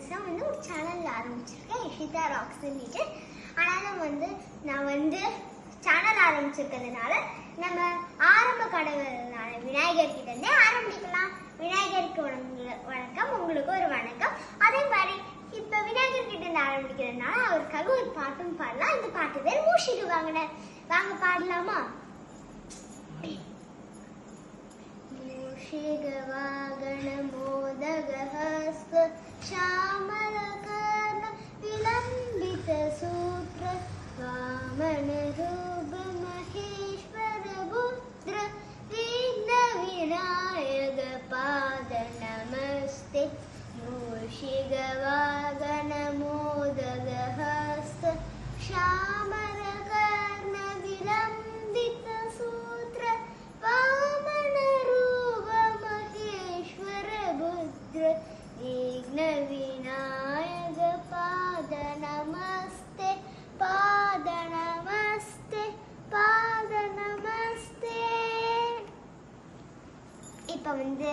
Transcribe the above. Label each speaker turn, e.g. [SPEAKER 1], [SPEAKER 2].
[SPEAKER 1] புதுசாக வந்து ஒரு சேனல் ஆரம்பிச்சிருக்கேன், இஷிதா ராக்ஸ்ன்னுட்டு. ஆனாலும் வந்து நான் வந்து சேனல் ஆரம்பிச்சிருக்கிறதுனால நம்ம ஆரம்ப கடவுளான விநாயகர் கிட்ட இருந்தே ஆரம்பிக்கலாம். விநாயகருக்கு வணக்கம், உங்களுக்கு ஒரு வணக்கம். அதே மாதிரி இப்ப விநாயகர் கிட்ட இருந்து ஆரம்பிக்கிறதுனால அவருக்காக ஒரு பாட்டும் பாடலாம். இந்த பாட்டு பேர் மூஷிக வாகனம். வாங்க பாடலாமா? மூஷிக வாகன மோதக ஹஸ்த ஷாமல கர்ண விலம்பித சூத்ர வாமன ரூப மகேஸ்வர புத்ர விக்ன விநாயக பாத நமஸ்தே. மூஷிக வாகன மோதக ஹஸ்த ஷாமல கர்ண விலம்பித சூத்ர வாமன ரூப மகேஸ்வர புத்ர விக்ன விநாயக பாத நமஸ்தே, பாத நமஸ்தே, பாத நமஸ்தே. இப்ப வந்து